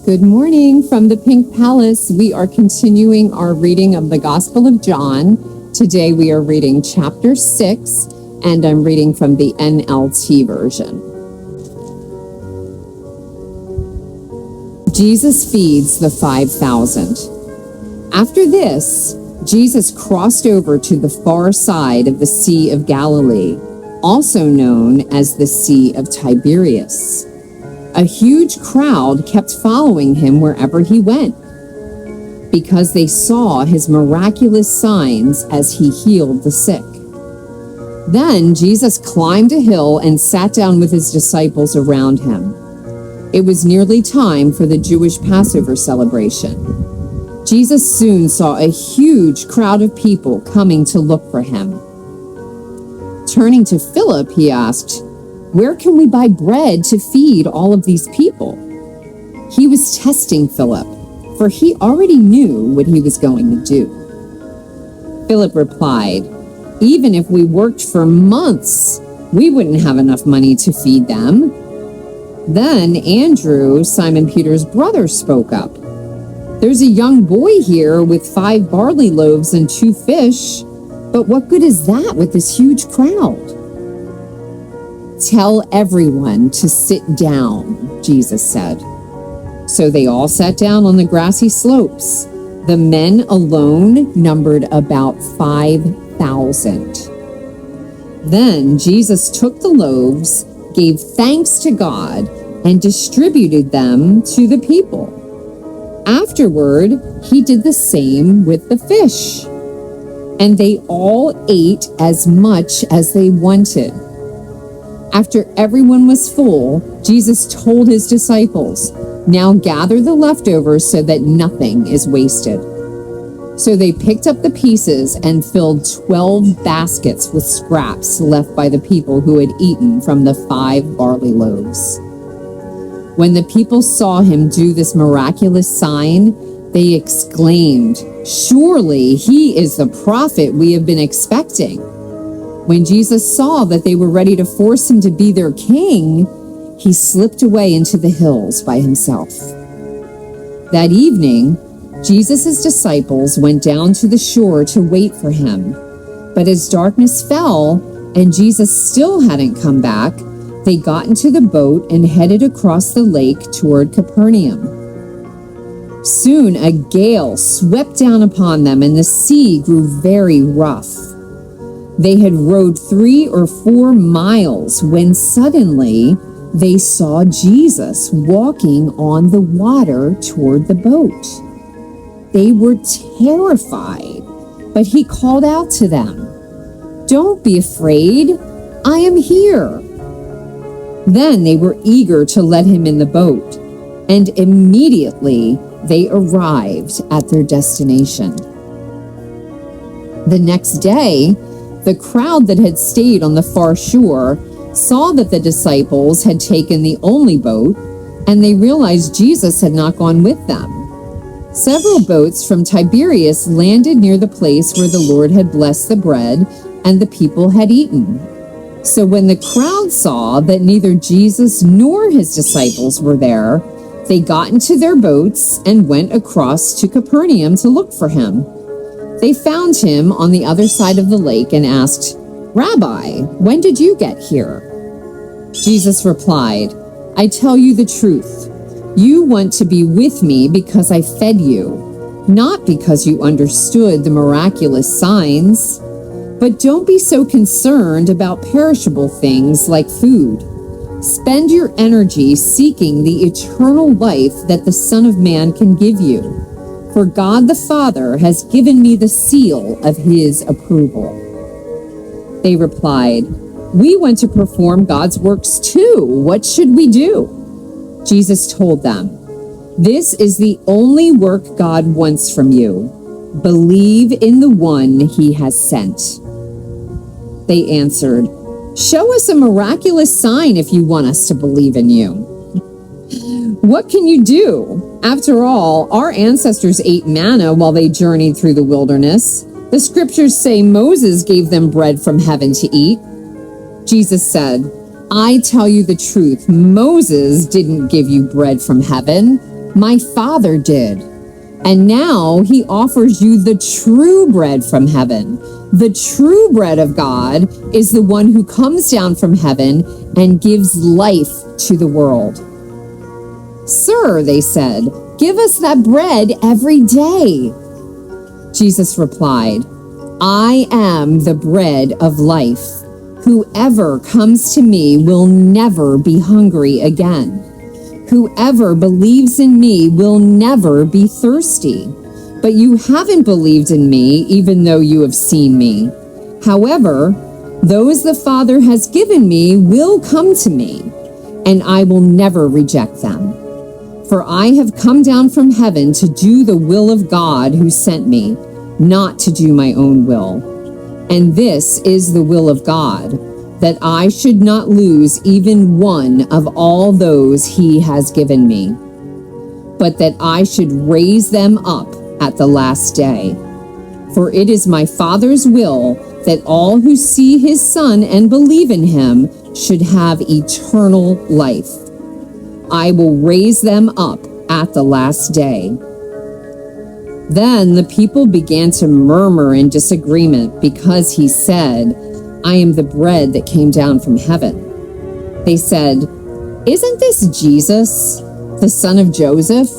Good morning from the Pink Palace. We are continuing our reading of the Gospel of John. Today we are reading chapter 6, and I'm reading from the NLT version. Jesus feeds the 5,000. After this, Jesus crossed over to the far side of the Sea of Galilee, also known as the Sea of Tiberias. A huge crowd kept following him wherever he went, because they saw his miraculous signs as he healed the sick. Then Jesus climbed a hill and sat down with his disciples around him. It was nearly time for the Jewish Passover celebration. Jesus soon saw a huge crowd of people coming to look for him. Turning to Philip, he asked, "Where can we buy bread to feed all of these people?" He was testing Philip, for he already knew what he was going to do. Philip replied, "Even if we worked for months, we wouldn't have enough money to feed them." Then Andrew, Simon Peter's brother, spoke up. "There's a young boy here with 5 barley loaves and 2 fish, but what good is that with this huge crowd?" "Tell everyone to sit down," Jesus said. So they all sat down on the grassy slopes. The men alone numbered about 5,000. Then Jesus took the loaves, gave thanks to God, and distributed them to the people. Afterward, he did the same with the fish. And they all ate as much as they wanted. After everyone was full, Jesus told his disciples, "Now gather the leftovers so that nothing is wasted." So they picked up the pieces and filled 12 baskets with scraps left by the people who had eaten from the 5 barley loaves. When the people saw him do this miraculous sign, they exclaimed, "Surely he is the prophet we have been expecting." When Jesus saw that they were ready to force him to be their king, he slipped away into the hills by himself. That evening, Jesus' disciples went down to the shore to wait for him. But as darkness fell and Jesus still hadn't come back, they got into the boat and headed across the lake toward Capernaum. Soon a gale swept down upon them and the sea grew very rough. They had rowed 3 or 4 miles when suddenly they saw Jesus walking on the water toward the boat. They were terrified, but he called out to them, "Don't be afraid, I am here." Then they were eager to let him in the boat, and immediately they arrived at their destination. The next day, the crowd that had stayed on the far shore saw that the disciples had taken the only boat, and they realized Jesus had not gone with them. Several boats from Tiberias landed near the place where the Lord had blessed the bread and the people had eaten. So when the crowd saw that neither Jesus nor his disciples were there, they got into their boats and went across to Capernaum to look for him. They found him on the other side of the lake and asked, "Rabbi, when did you get here?" Jesus replied, "I tell you the truth. You want to be with me because I fed you, not because you understood the miraculous signs. But don't be so concerned about perishable things like food. Spend your energy seeking the eternal life that the Son of Man can give you. For God the Father has given me the seal of his approval." They replied, "We want to perform God's works too. What should we do?" Jesus told them, "This is the only work God wants from you. Believe in the one he has sent." They answered, "Show us a miraculous sign if you want us to believe in you." "What can you do? After all, our ancestors ate manna while they journeyed through the wilderness. The scriptures say Moses gave them bread from heaven to eat." Jesus said, I tell you the truth, Moses didn't give you bread from heaven. My Father did. And now he offers you the true bread from heaven. The true bread of God is the one who comes down from heaven and gives life to the world. Sir, they said, give us that bread every day. Jesus replied, I am the bread of life. Whoever comes to me will never be hungry again. Whoever believes in me will never be thirsty. But you haven't believed in me, even though you have seen me. However, those the Father has given me will come to me, and I will never reject them. For I have come down from heaven to do the will of God who sent me, not to do my own will. And this is the will of God, that I should not lose even one of all those he has given me, but that I should raise them up at the last day. For it is my Father's will that all who see his Son and believe in him should have eternal life. I will raise them up at the last day. Then the people began to murmur in disagreement because he said, I am the bread that came down from heaven. They said, isn't this Jesus, the son of Joseph?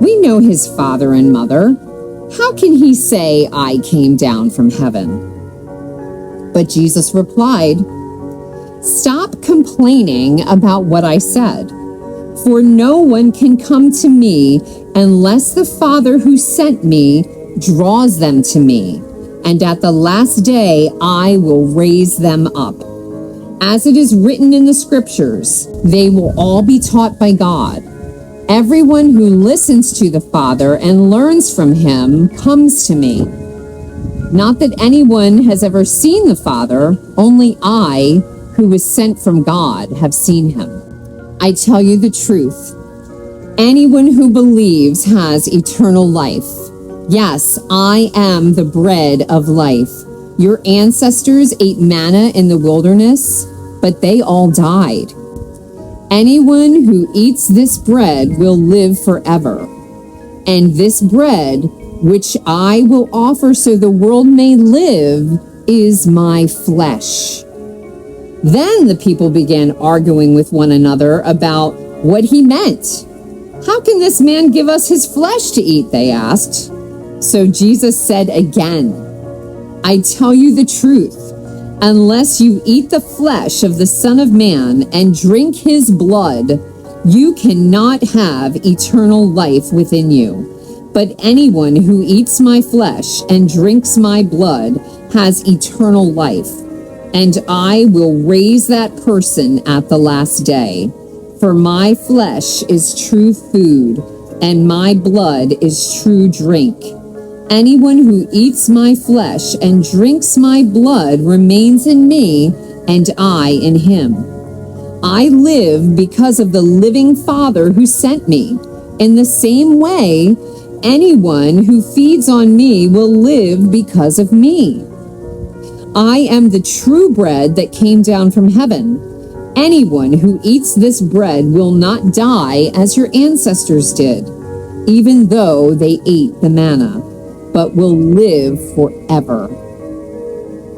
We know his father and mother. How can he say, I came down from heaven? But Jesus replied, stop complaining about what I said, for no one can come to me unless the Father who sent me draws them to me. And at the last day, I will raise them up. As it is written in the scriptures, they will all be taught by God. Everyone who listens to the Father and learns from him comes to me. Not that anyone has ever seen the Father, only I, who was sent from God, have seen him. I tell you the truth. Anyone who believes has eternal life. Yes, I am the bread of life. Your ancestors ate manna in the wilderness, but they all died. Anyone who eats this bread will live forever. And this bread, which I will offer so the world may live, is my flesh. Then the people began arguing with one another about what he meant. How can this man give us his flesh to eat? They asked. So Jesus said again, I tell you the truth. Unless you eat the flesh of the Son of Man and drink his blood, you cannot have eternal life within you. But anyone who eats my flesh and drinks my blood has eternal life, and I will raise that person at the last day. For my flesh is true food, and my blood is true drink. Anyone who eats my flesh and drinks my blood remains in me, and I in him. I live because of the living Father who sent me. In the same way, anyone who feeds on me will live because of me. I am the true bread that came down from heaven. Anyone who eats this bread will not die as your ancestors did, even though they ate the manna, but will live forever.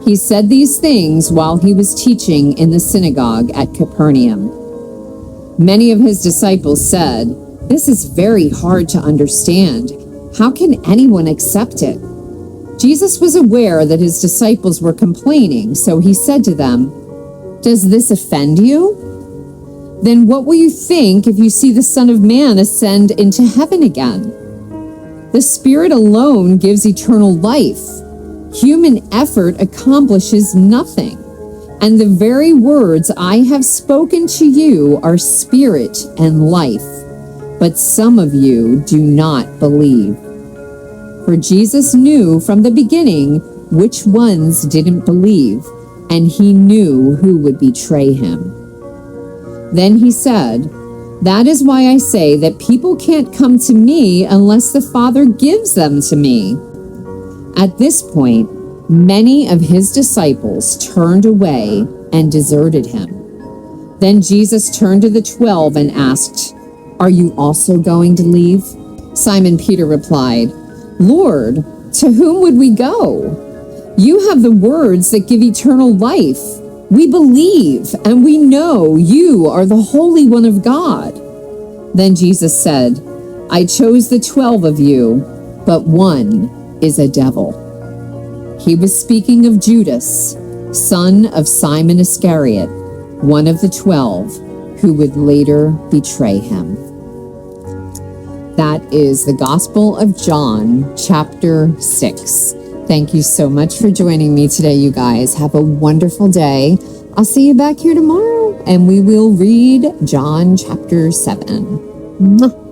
He said these things while he was teaching in the synagogue at Capernaum. Many of his disciples said, "This is very hard to understand. How can anyone accept it?" Jesus was aware that his disciples were complaining, so he said to them, "Does this offend you? Then what will you think if you see the Son of Man ascend into heaven again? The Spirit alone gives eternal life. Human effort accomplishes nothing. And the very words I have spoken to you are spirit and life. But some of you do not believe." For Jesus knew from the beginning which ones didn't believe, and he knew who would betray him. Then he said, "That is why I say that people can't come to me unless the Father gives them to me." At this point, many of his disciples turned away and deserted him. Then Jesus turned to the 12 and asked, Are you also going to leave? Simon Peter replied, Lord, to whom would we go? You have the words that give eternal life. We believe and we know you are the Holy One of God. Then Jesus said, I chose the 12 of you, but one is a devil. He was speaking of Judas, son of Simon Iscariot, one of the 12, who would later betray him. That is the Gospel of John, chapter 6. Thank you so much for joining me today, you guys. Have a wonderful day. I'll see you back here tomorrow, and we will read John chapter 7. Mwah.